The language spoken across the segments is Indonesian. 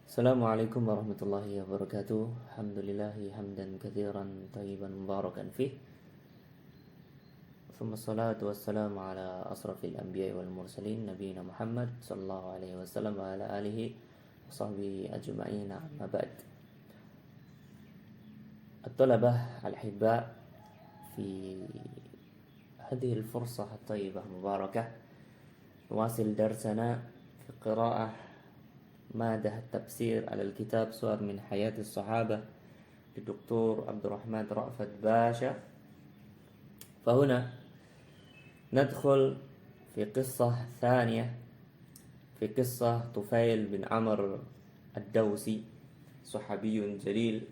Assalamualaikum warahmatullahi wabarakatuh. Alhamdulillahi hamdan katsiran tayyiban mubarakan fih. Thumma salatu wassalamu ala asrafil anbiya'i wal mursalin nabiyina Muhammad sallallahu alaihi wasallam wa ala alihi wa sahbihi ajma'in, amma ba'd. At-talabah al-hibba fi hadhihi al-fursah at-tayyibah mubarakah نواصل درسنا في قراءة مادة التفسير على الكتاب صور من حياة الصحابة للدكتور عبد الرحمن رأفت باشا. فهنا ندخل في قصة ثانية، في قصة طفيل بن عمرو الدوسي، صحابي جليل،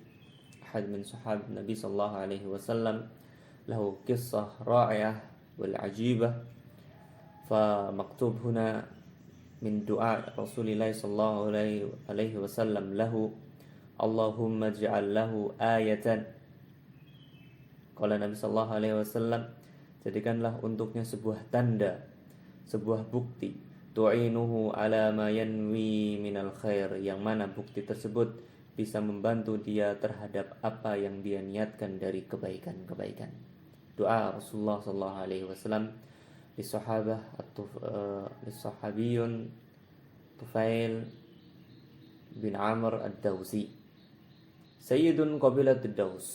أحد من صحابة النبي صلى الله عليه وسلم، له قصة رائعة والعجيبة. فمكتوب هنا من دعاء رسول الله صلى الله عليه وسلم له: اللهم اجعل له آية. Qala Nabi sallallahu alaihi wasallam, jadikanlah untuknya sebuah tanda, sebuah bukti, tu'inuhu ala ma yanwi minal khair, yang mana bukti tersebut bisa membantu dia terhadap apa yang dia niatkan dari kebaikan-kebaikan. Doa Rasulullah sallallahu alaihi wasallam Lissahabiyun Tufail bin Amr ad-Dawsi, Sayyidun Qabilat ad-Daws,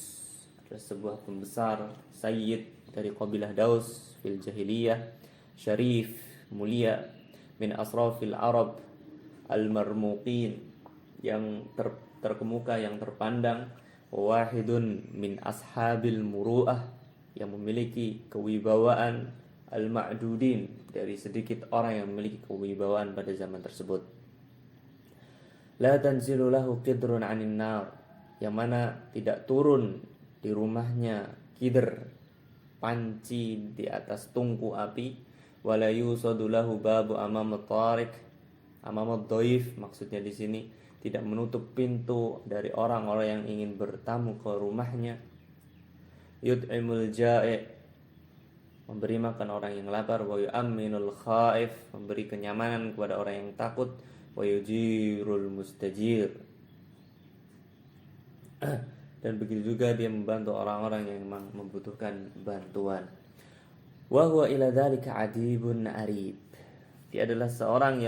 adalah sebuah pembesar, Sayyid dari Qabilah Daus fil Jahiliyah, Syarif, mulia, min asrafil Arab al-marmuqin, yang terkemuka, yang terpandang, wahidun min ashabil muru'ah, yang memiliki kewibawaan, al-ma'dudin, dari sedikit orang yang memiliki kewibawaan pada zaman tersebut. La tanzilu lahu qidrun 'anin nar, yang mana tidak turun di rumahnya qidr, panci di atas tungku api, wala yusadu lahu babu amam at-tariq, amam ad-dhaif, maksudnya di sini tidak menutup pintu dari orang-orang yang ingin bertamu ke rumahnya. Yut'imul ja'i', memberi makan orang yang lapar, wa yu'amminul khaif, memberi kenyamanan kepada orang yang takut, wa yujirul mustajir, dan begitu juga dia membantu orang-orang yang memang membutuhkan bantuan. Wa huwa ila dzalika adibun arib, dia adalah seorang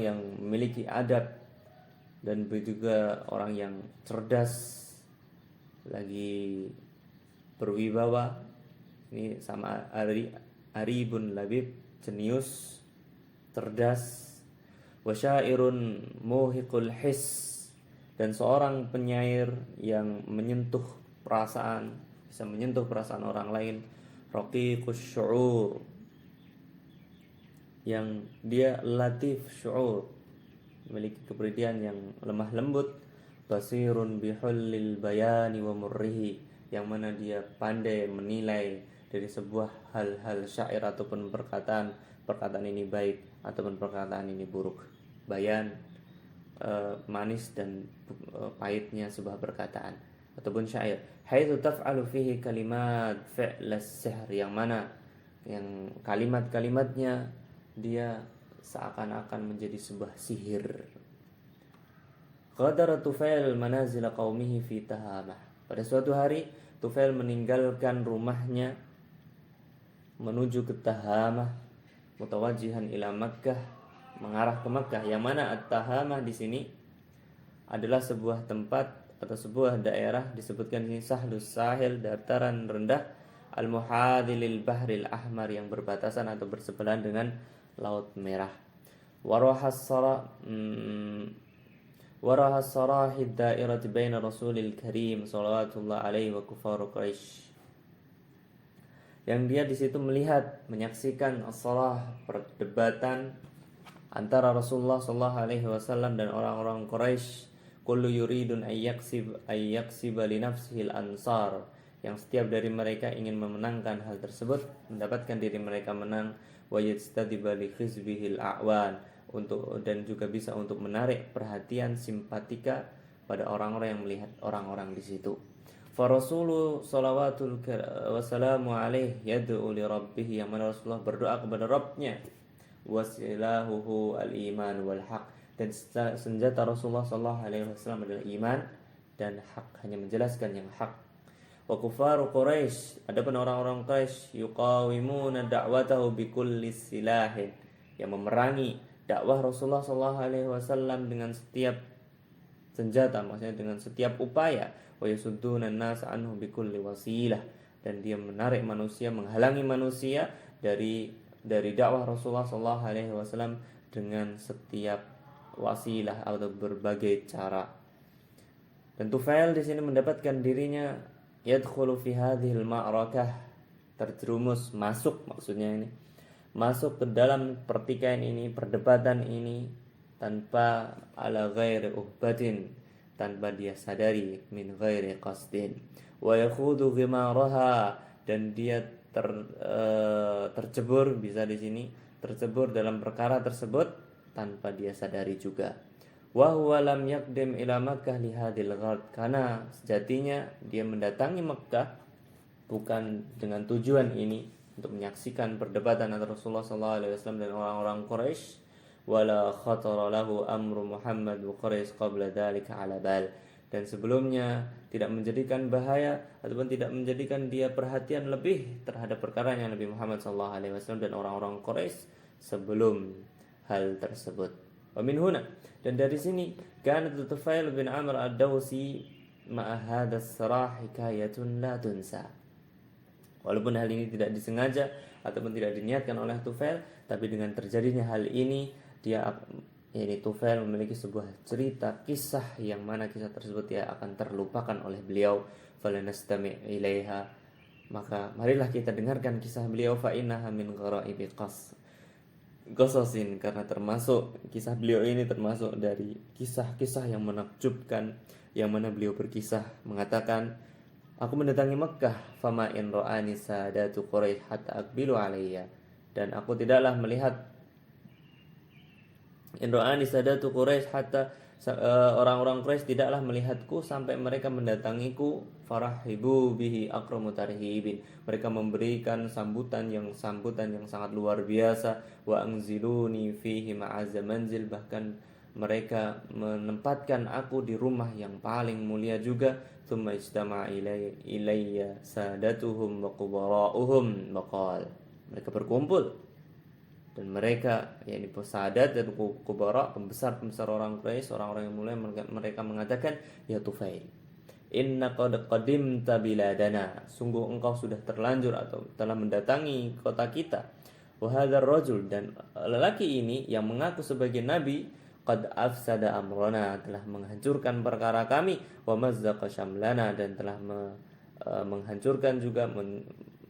yang memiliki adab, dan begitu juga orang yang cerdas, lagi berwibawa. Ini sama aribun labib, jenius, cerdas. Wasyairun muhiqul his, dan seorang penyair yang menyentuh perasaan, bisa menyentuh perasaan orang lain. Raqiqus syu'ur, yang dia latif syu'ur, memiliki kepribadian yang lemah lembut. Basirun bihullil bayani wa murrihi, yang mana dia pandai menilai dari sebuah hal-hal syair ataupun perkataan ini baik ataupun perkataan ini buruk. Bayan, manis dan pahitnya sebuah perkataan ataupun syair. Haitsu taf'alu fihi kalimat fi'las sihr, yang mana yang kalimat-kalimatnya dia seakan-akan menjadi sebuah sihir. Qadara Tufail manazil qaumihi fi Tahamah, pada suatu hari Tufail meninggalkan rumahnya menuju ke Tahamah, mutawajjihan ila Makkah, mengarah ke Makkah, yang mana At-Tahamah di sini adalah sebuah tempat atau sebuah daerah, disebutkan ini Sahlus Sahil, dataran rendah, al-muhadhilil bahril ahmar, yang berbatasan atau bersebelahan dengan Laut Merah. Waraha sarahid dairati baina Rasulil Karim salawatullah alaihi wa kufar Quraisy, yang dia di situ melihat, menyaksikan as-sarah, perdebatan antara Rasulullah sallallahu alaihi wasallam dan orang-orang Quraisy. Kullu yuridun ayyaksiba li nafsihi al-ansar, yang setiap dari mereka ingin memenangkan hal tersebut, mendapatkan diri mereka menang. Wa yastadiba li khizbihi al-a'wan, dan juga bisa untuk menarik perhatian simpatika pada orang-orang yang melihat orang-orang di situ. Fa Rasulu salawatul wassalamu alaihi yad'u li rabbih, yang mana Rasulullah berdoa kepada Rabbnya, wasilahuhu al-iman wal haq, dan senjata Rasulullah sallallahu alaihi wasallam adalah iman dan hak, hanya menjelaskan yang hak. Wa kufaru Quraisy, adapun orang-orang Quraisy, yuqawimuna da'watahu bikulli silahin, yang memerangi dakwah Rasulullah sallallahu alaihi wasallam dengan setiap senjata, maksudnya dengan setiap upaya. Wa yasudduna an-nas anhu bikulli wasilah, dan dia menarik manusia, menghalangi manusia dari dakwah Rasulullah sallallahu alaihi wasallam dengan setiap wasilah atau berbagai cara. Dan Tufail di sini mendapatkan dirinya yadkhulu fi hadhil ma'rakah, terjerumus, masuk, maksudnya ini masuk ke dalam pertikaian ini, perdebatan ini, tanpa ala ghairi uhbatin, tanpa dia sadari, min ghairi qasdin, wa yakhudu ghimaraha, dan dia tercebur, bisa di sini tercebur dalam perkara tersebut tanpa dia sadari juga. Wa huwa lam yaqdim ila Makkah li hadhil ghard, karena sejatinya dia mendatangi Makkah bukan dengan tujuan ini, untuk menyaksikan perdebatan antara Rasulullah SAW dan orang-orang Quraisy. Wala khatara lahu amru Muhammad wa Quraisy qabla dzalika ala bal, dan sebelumnya tidak menjadikan bahaya ataupun tidak menjadikan dia perhatian lebih terhadap perkara yang Nabi Muhammad SAW dan orang-orang Quraisy sebelum hal tersebut. Wa min huna, dan dari sini, kanat Tufail bin Amr ad-Dawsi ma'a hadha as-sarah hikayatun la tunsa. Walaupun hal ini tidak disengaja ataupun tidak diniatkan oleh Tufail, tapi dengan terjadinya hal ini, Tufail memiliki sebuah cerita, kisah yang mana kisah tersebut dia akan terlupakan oleh beliau. Falanastami' ilaiha, maka marilah kita dengarkan kisah beliau. Fa innaha min ghara'ibi qasasin, karena termasuk kisah beliau ini termasuk dari kisah-kisah yang menakjubkan, yang mana beliau berkisah mengatakan, aku mendatangi Mekah, fama in ra'ani sadatu Quraisy hatta aqbilu alayya, dan aku tidaklah melihat in ra'ani sadatu Quraisy hatta orang-orang Quraisy tidaklah melihatku sampai mereka mendatangiku. Farahibu bihi akramu tarhibin, mereka memberikan sambutan yang sangat luar biasa. Wa anziluni fihi ma'azza manzil, bahkan mereka menempatkan aku di rumah yang paling mulia juga. Tsumma ijtama'a ilayya sadatuhum wa qubara'uhum maqal, mereka berkumpul dan mereka, yakni sadat dan kubara, pembesar orang Quraisy, orang-orang yang mulia, mereka mengatakan, ya Tufail, inna qad qadimta biladana, sungguh engkau sudah terlanjur atau telah mendatangi kota kita. Wa hadzal rajul, dan lelaki ini yang mengaku sebagai nabi, qad afsada amrana, telah menghancurkan perkara kami, wa mazzaqa syamlana, dan telah menghancurkan juga,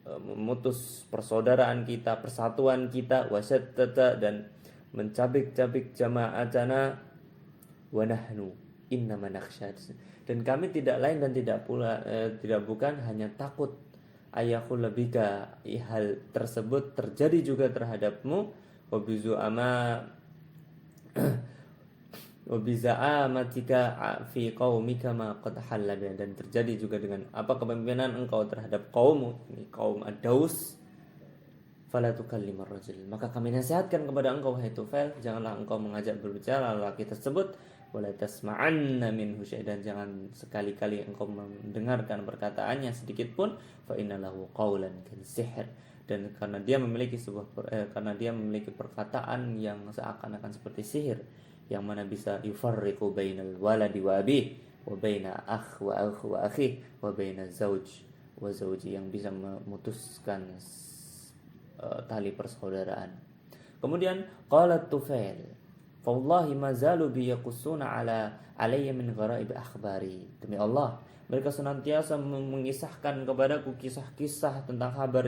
memutus persaudaraan kita, persatuan kita, wasyattata, dan mencabik-cabik jama'atana, wa nahnu innama nakhsha, dan kami tidak lain dan tidak bukan hanya takut ayakhul bika, hal tersebut terjadi juga terhadapmu, wa biza'amatika fi qaumika ma qad halla, dan terjadi juga dengan apa kepemimpinan engkau terhadap kaummu, ini kaum ad-Daus. Fala tukallimar rajul, maka kami nasihatkan kepada engkau wahai Tufail, janganlah engkau mengajak berbicara lelaki tersebut. Wala tasma'anna minhu syai'an, dan jangan sekali-kali engkau mendengarkan perkataannya sedikit pun. Fa innalahu qaulan kan-sihr, dan karena dia memiliki perkataan yang seakan-akan seperti sihir, yang mana bisa yufarriqu bainal waladi wa abih, wa baina akh wa akhi, wa baina zauj wa zauji, yang bisa memutuskan tali persaudaraan. Kemudian qala Tufail, fa wallahi ma zalu bi yaqussuna alayya min gharaib akhbari, demi Allah mereka senantiasa mengisahkan kepadaku kisah-kisah tentang kabar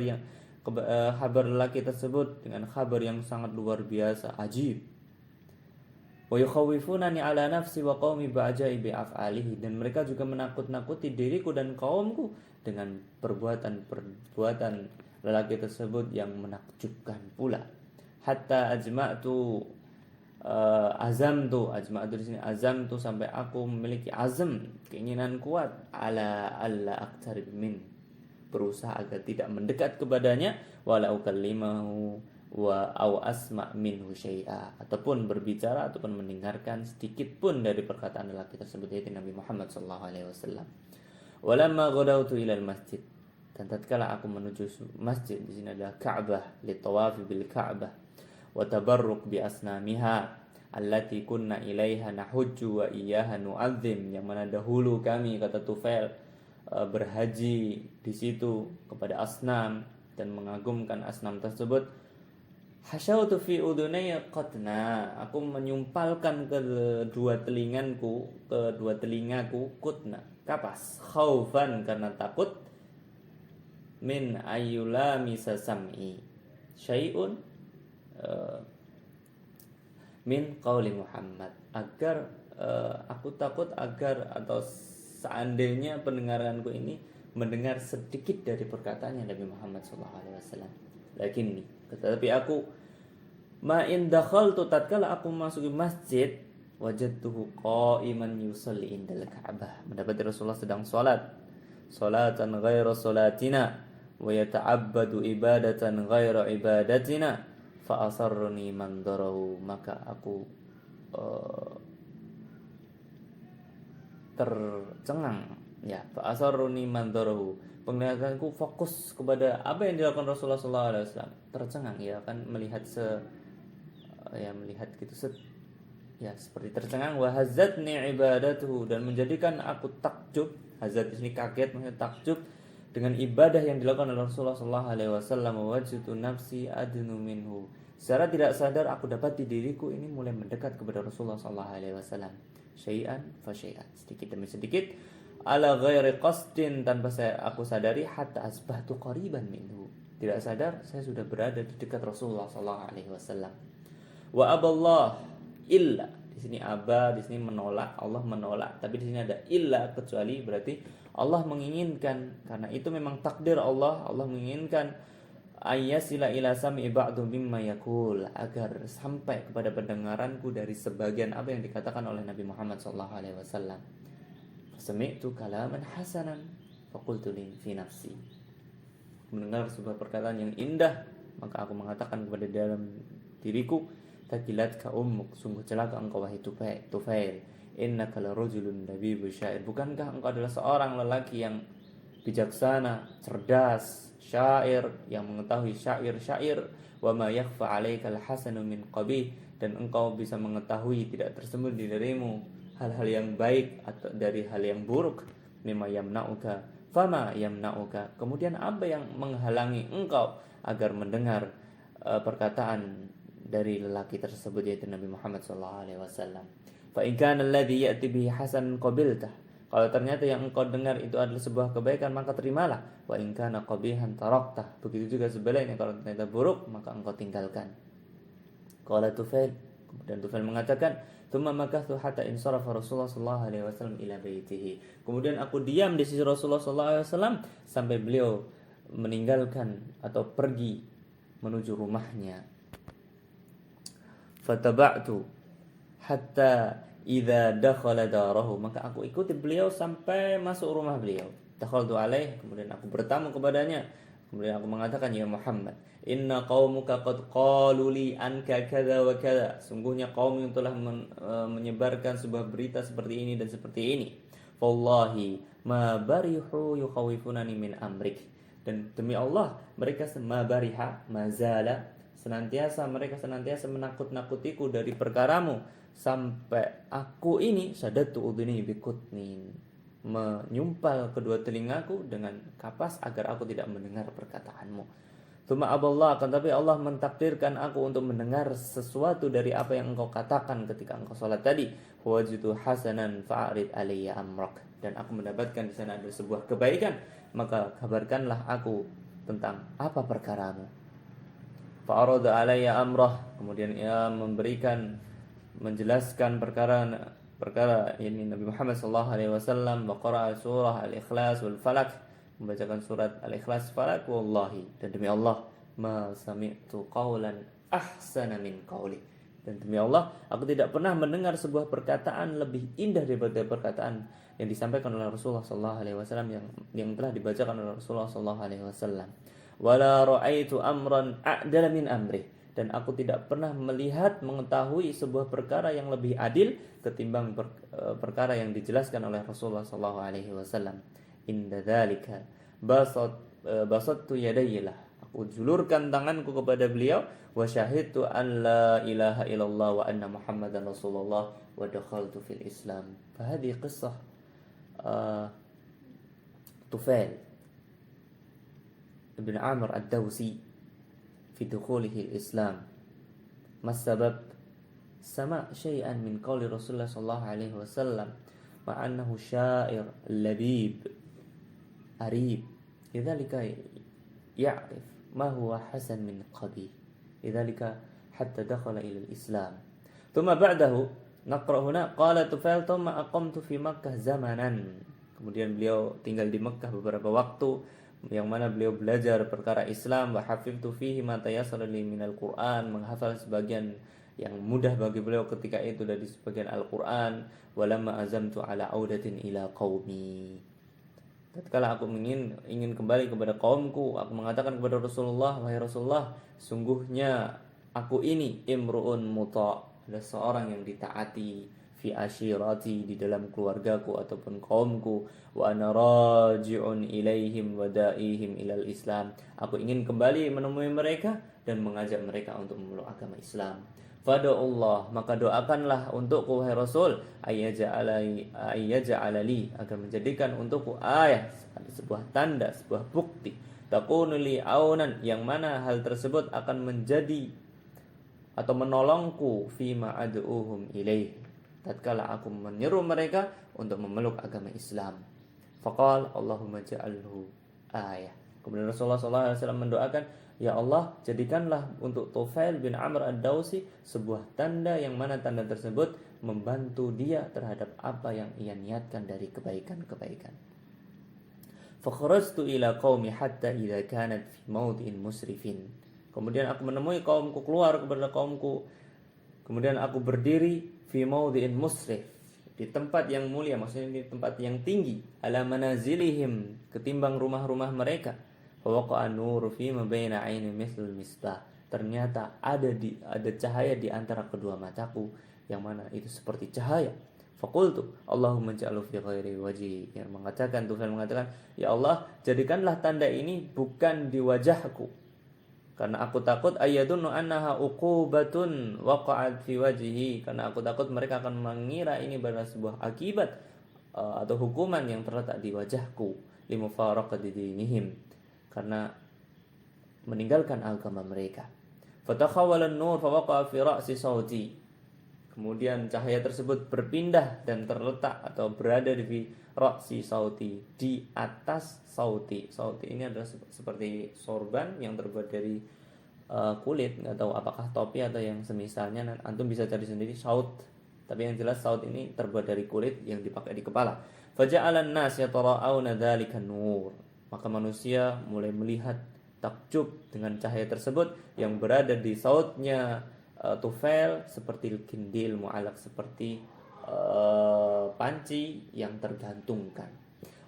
lelaki tersebut dengan kabar yang sangat luar biasa, ajib. Wa yukhawifunani ala nafsi wa qaumi ba'jaibi af'alihi, dan mereka juga menakut-nakuti diriku dan kaumku dengan perbuatan lelaki tersebut yang menakjubkan pula. Hatta azamtu di sini azamtu, sampai aku memiliki azam, keinginan kuat, ala alla aqtarib min, berusaha agar tidak mendekat kepadanya, wala ukallimahu au asma minhu syai'a, ataupun berbicara ataupun mendengarkan sedikit pun dari perkataan lelaki tersebut, yaitu Nabi Muhammad sallallahu alaihi wasallam. Walamma ghadawtu ilal masjid, dan tatkala aku menuju masjid, di sini adalah Ka'bah, li tawafi bil Ka'bah wa tabarruk bi asnamiha allati kunna ilaiha nahujju wa iyyaha nu'azzim, yang mana dahulu kami, kata Tufail, berhaji di situ kepada asnam dan mengagumkan asnam tersebut. Hasyautu fi udunayya qatna, aku menyumpalkan kedua telingaku kutna, kapas, khaufan, karena takut, min ayyulami sasam'i syai'un min qauli Muhammad, agar aku takut agar, atau seandainya pendengaranku ini mendengar sedikit dari perkataannya Nabi Muhammad SAW. Lakinni, tetapi aku, ma in dakhaltu, tatkala aku masuki masjid, wajadtuhu qa'iman yusalli indal Ka'bah, mendapati Rasulullah sedang salatan ghaira salatina wa yata'abbadu ibadatan ghaira ibadatina, fa asarruni mandarahu, maka aku tercengang, ya, fa asarruni mandarahu, penglihatanku fokus kepada apa yang dilakukan Rasulullah SAW, tercengang, ya kan, melihat melihat gitu, seperti tercengang. Wa hazatni ibadatuhu, dan menjadikan aku takjub, hazat di sini kaget, maksudnya takjub dengan ibadah yang dilakukan oleh Rasulullah SAW. Wajidtu nafsi adnu minhu, secara tidak sadar aku dapati diriku ini mulai mendekat kepada Rasulullah SAW, syai'an fa syai'an, sedikit demi sedikit, ala ghairi qasdin, tanpa aku sadari, hatta asbahtu qariban minhu, tidak sadar saya sudah berada di dekat Rasulullah sallallahu alaihi wasallam. Wa aballah illa, di sini aba, di sini menolak, Allah menolak, tapi di sini ada illa, kecuali, berarti Allah menginginkan, karena itu memang takdir Allah menginginkan, ayyasila ila sam'i ba'du mimma yakul, agar sampai kepada pendengaranku dari sebagian apa yang dikatakan oleh Nabi Muhammad sallallahu alaihi wasallam. Sami'tu kalaman hasanan faqultu li fi nafsi, mendengar sebuah perkataan yang indah, maka aku mengatakan kepada dalam diriku, takilatka ummuk, sungguh celaka engkau wahai Tufail, innaka larajulun nabiyyu syair, bukankah engkau adalah seorang lelaki yang bijaksana, cerdas, syair, yang mengetahui syair-syair, wa ma yakhfa 'alaikal hasanu min qabih, dan engkau bisa mengetahui, tidak tersembunyi darimu hal-hal yang baik atau dari hal yang buruk, mimma yamna'uka fama yamna'uka, kemudian apa yang menghalangi engkau agar mendengar perkataan dari lelaki tersebut, yaitu Nabi Muhammad SAW. Fa in kana alladhi ya'ti bihi hasan qabiltah, kalau ternyata yang engkau dengar itu adalah sebuah kebaikan, maka terimalah. Wa in kana qabihan taraktah, begitu juga sebaliknya, kalau ternyata buruk, maka engkau tinggalkan. Qala Tufail, kemudian Tufail mengatakan, thumma makathu hatta insarafa Rasulullah sallallahu alaihi wasallam ila baitihi, kemudian aku diam di sisi Rasulullah sallallahu alaihi wasallam sampai beliau meninggalkan atau pergi menuju rumahnya. Fataba'tu hatta idza dakhala darahu, maka aku ikuti beliau sampai masuk rumah beliau. Dakhaltu alaih, kemudian aku bertamu kepadanya, kemudian aku mengatakan, ya Muhammad, inna qaumuka qad qalu li anka kadza wa kadza, sungguhnya kaum yang telah menyebarkan sebuah berita seperti ini dan seperti ini. Wallahi ma barihu yukhawifunani min amrik, dan demi Allah mereka bariha mazala, mereka senantiasa menakut-nakutiku dari perkaramu, sampai aku ini sadatu udhuni bikutnin, menyumpal kedua telingaku dengan kapas agar aku tidak mendengar perkataanmu. Tsumma aballah, akan tapi Allah mentakdirkan aku untuk mendengar sesuatu dari apa yang engkau katakan ketika engkau salat tadi. Wajidu hasanan fa'rid alayya amrak, dan aku mendapatkan di sana ada sebuah kebaikan, maka kabarkanlah aku tentang apa perkaramu. Fa'arada alayya amrah, kemudian ia menjelaskan perkara ini Nabi Muhammad sallallahu alaihi wasallam, wa qara'a surah al-ikhlas wal falak, membacakan surat al-ikhlas, falak, wallahi, dan demi Allah, ma sami'tu qawlan ahsana min qawli, dan demi Allah aku tidak pernah mendengar sebuah perkataan lebih indah daripada perkataan yang disampaikan oleh Rasulullah sallallahu alaihi wasallam, yang telah dibacakan oleh Rasulullah sallallahu alaihi wasallam. Wala ra'aitu amran a'dala min amrih, dan aku tidak pernah mengetahui sebuah perkara yang lebih adil ketimbang perkara yang dijelaskan oleh Rasulullah sallallahu alaihi wasallam. Inda dzalika basattu yadayya, aku julurkan tanganku kepada beliau, wa syahidtu an la ilaha illallah wa anna muhammadan rasulullah wa dakhaltu fil islam. Fahadi qissah Tufail ibn Amr ad-Dawsi fi dukhulihi al-Islam. Ma sabab? Sama syai'an min qawli Rasulullah sallallahu alaihi wasallam ma annahu syair labib arib lidzalika ya'rif ma huwa hasan min qabih lidzalika hatta dakhala ila al-Islam. Thumma ba'dahu naqra huna qala Tufail thumma aqamtu fi Makkah zamanan. Kemudian beliau tinggal di Mekkah beberapa waktu, yang mana beliau belajar perkara Islam. Wa hafiztu fihi ma tayassara li minal Qur'an, menghafal sebagian yang mudah bagi beliau ketika itu dari sebagian Al-Qur'an. Walamma azamtu ala audatin ila qaumi, tatkala aku ingin kembali kepada kaumku, aku mengatakan kepada Rasulullah, wahai Rasulullah, sungguhnya aku ini imru'un muta', ada seorang yang ditaati, fi ashirati, di dalam keluargaku ataupun kaumku, wa ana raji'un ilaihim wa da'ihim ilal Islam, aku ingin kembali menemui mereka dan mengajak mereka untuk memeluk agama Islam. Fada'ullah, maka doakanlah untukku wahai Rasul, ayyaja'alali, agar menjadikan untukku ayat, sebuah tanda, sebuah bukti, takunu li aunan, yang mana hal tersebut akan menjadi atau menolongku fima ad'uhum ilaih, tatkala aku menyeru mereka untuk memeluk agama Islam. Faqal Allahumma ja'alhu ayah. Kemudian Rasulullah SAW mendoakan, ya Allah, jadikanlah untuk Tufail bin Amr ad-Dawsi sebuah tanda, yang mana tanda tersebut membantu dia terhadap apa yang ia niatkan dari kebaikan-kebaikan. Fakharajtu ila qaumi hatta idza kanat fi mawdi'in musrifin. Kemudian aku menemui kaumku, keluar kepada kaumku. Kemudian aku berdiri fi mawdi'in musrif, di tempat yang mulia, maksudnya di tempat yang tinggi, ala manazilihim, ketimbang rumah-rumah mereka. Fawaqa'a nur fi ma baina 'aini mithlul misbah. Ternyata ada cahaya di antara kedua mataku, yang mana itu seperti cahaya. Faqultu Allahumma ja'alhu fi ghairi wajhi. Yang mengatakan, Tuhan mengatakan, ya Allah, jadikanlah tanda ini bukan di wajahku, karena aku takut ayadunnu annaha uqubatun waqa'at fi wajhihi, karena aku takut mereka akan mengira ini adalah sebuah akibat atau hukuman yang terletak di wajahku, limufaraqati dinihim, karena meninggalkan agama mereka. Fatakhawwala an-nur fawaqa'a fi ra'si sauti. Kemudian cahaya tersebut berpindah dan terletak atau berada di ra'si sauti, di atas sauti. Sauti ini adalah seperti sorban yang terbuat dari kulit, nggak tahu apakah topi atau yang semisalnya, antum bisa cari sendiri saut. Tapi yang jelas saut ini terbuat dari kulit yang dipakai di kepala. Faja'alan nas yatara'auna dzalika nur. Maka manusia mulai melihat takjub dengan cahaya tersebut yang berada di sautnya Tufail, seperti kindil mu'alaq, seperti panci yang tergantungkan.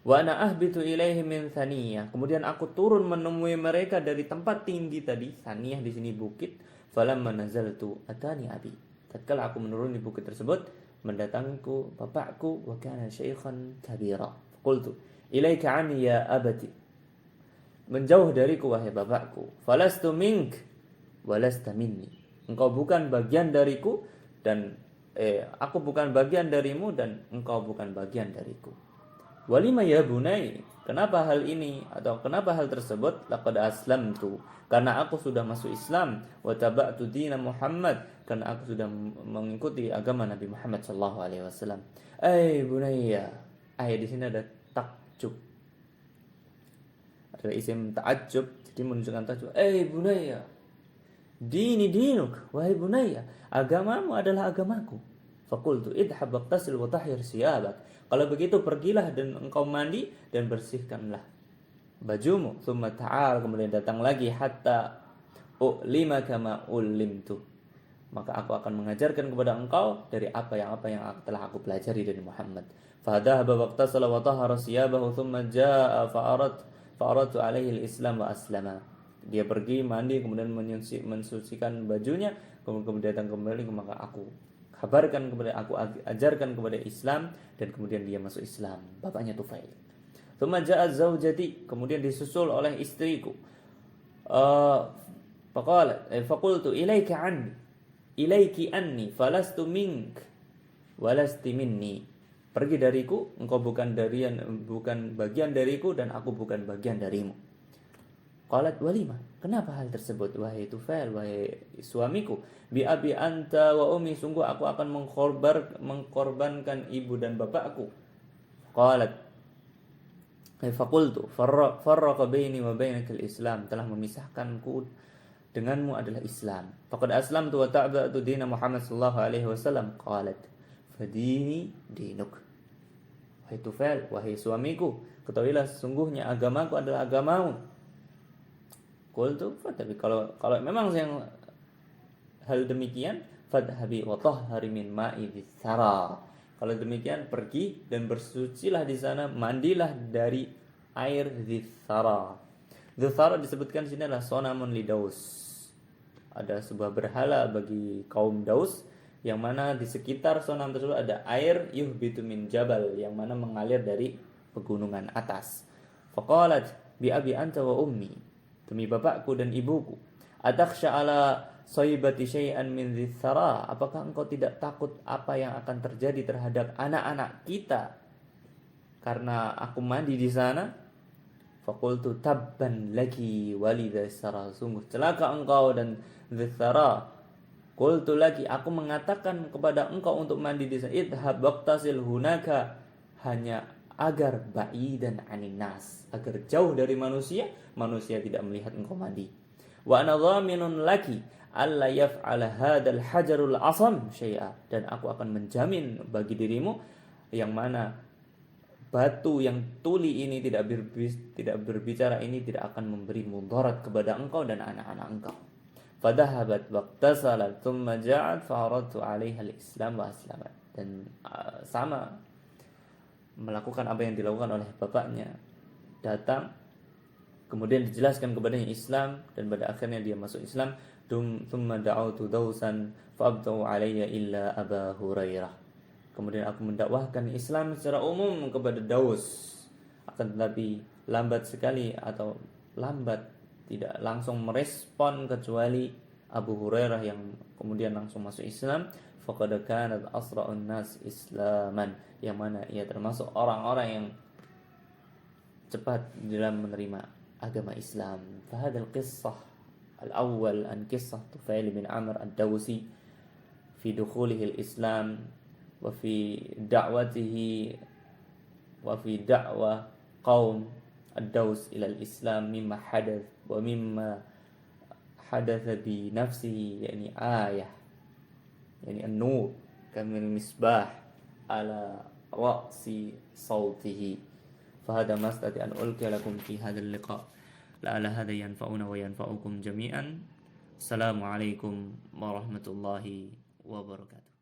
Wa ana ahbitu ilaihi min thaniyah. Kemudian aku turun menemui mereka dari tempat tinggi tadi. Thaniyah di sini bukit. Falamma nazaltu atani abi. Tatkala aku menuruni bukit tersebut, mendatangku bapakku, wa kana syaikhan kabira. Qultu ilaika anni ya abati. Menjauh dariku wahai bapakku. Falastu mink wa lasta minni. Engkau bukan bagian dariku dan aku bukan bagian darimu, dan engkau bukan bagian dariku. Walima ya bunai, kenapa hal ini atau kenapa hal tersebut? Laqad aslamtu, karena aku sudah masuk Islam. Wa taba'tu dina Muhammad, karena aku sudah mengikuti agama Nabi Muhammad sallallahu alaihi wasallam. Bunayya, di sini ada takjub, ada isim ta'ajjub, jadi menunjukkan takjub. Bunayya, dini dinuk, wahai bunayya, agamamu adalah agamaku. Faqultu idhab waqtasil wa tahhir siyabak. Kalau begitu pergilah dan engkau mandi dan bersihkanlah bajumu. Tsumma ta'al, kemudian datang lagi, hatta u'limaka ma ulimtu, maka aku akan mengajarkan kepada engkau dari apa yang telah aku pelajari dari Muhammad. Fadhahaba waqtasala wa tahhara siyabahu tsumma jaa'a fa'aradtu alaihi al-islam wa aslama. Dia pergi mandi kemudian mensucikan bajunya, kemudian datang kembali, maka aku kabarkan kepada aku ajarkan kepada Islam, dan kemudian dia masuk Islam. Bapaknya Tufail. Tsumma ja'at zaujati, kemudian disusul oleh istriku. Faqultu ilaiki anni falastu mink walasti minni. Pergi dariku, engkau bukan bagian dariku, dan aku bukan bagian darimu. Qalat walima, kenapa hal tersebut wahai Tufail, wahai suamiku? Bi abi anta wa ummi, sungguh aku akan mengkorbankan ibu dan bapakku. Qalat faqultu farraqa baini wa bainakal Islam, telah memisahkanku denganmu adalah Islam. Faqad aslamtu wa ta'ba'tu dina Muhammad sallallahu alaihi wasallam. Qalat fadini dinuk. Wahai Tufail, wahai suamiku, ketahuilah sesungguhnya agamaku adalah agamamu. Qultu, tapi kalau memang yang hal demikian, fadhhabi wa tahhari min ma'i dzara. Kalau demikian, pergi dan bersucilah di sana, mandilah dari air dzara. Dzara disebutkan di sini adalah sonamun li Daus. Ada sebuah berhala bagi kaum Daus, yang mana di sekitar sonam tersebut ada air yuhbitu min jabal, yang mana mengalir dari pegunungan atas. Faqalat bi abi anta wa ummi, demi bapakku dan ibuku, atakhsha ala saibati syai'an min dzara, apakah engkau tidak takut apa yang akan terjadi terhadap anak-anak kita karena aku mandi di sana? Faqultu tabban laki walidasara, sungguh celaka engkau dan dzara. Qultu laki, aku mengatakan kepada engkau untuk mandi di sana, idhab waqtasil hunaka, hanya agar ba'idan anin nas, agar jauh dari manusia tidak melihat engkau mandi. Wa ana dhaminun laki alla yaf'ala hadzal hajarul asam syai'a, dan aku akan menjamin bagi dirimu yang mana batu yang tuli ini tidak berbicara ini tidak akan memberi mudarat kepada engkau dan anak-anak engkau. Fadhahabat waqtasalat thumma ja'at fa'aradtu 'alaiha al-islam wa aslamat. Dan sama melakukan apa yang dilakukan oleh bapaknya, datang kemudian dijelaskan kepadanya Islam, dan pada akhirnya dia masuk Islam. Thumma da'awtu dausan fa'abtau 'alayya illa Aba Hurairah. Kemudian aku mendakwahkan Islam secara umum kepada Daus, akan tetapi lambat sekali atau lambat tidak langsung merespon kecuali Abu Hurairah yang kemudian langsung masuk Islam. Faqad kanat asra'un nas islaman, yang mana ia termasuk orang-orang yang cepat dalam menerima agama Islam. Fahadal qissah al-awwal an qissah Tufail bin Amr ad-Dawsi fi dukhulihi al-Islam wa fi da'watihi wa fi da'wa qaum ad-Daws ila al-Islam mimma hadath wa mimma hadatha bi nafsihi, yani ayah, yani an-nur kamil misbah ala ra'si sawtihi. Fahada mastati an ulqiya lakum fi hadzal liqa la'alla hadha yanfa'una wa yanfa'ukum jami'an. Assalamualaikum warahmatullahi wabarakatuh.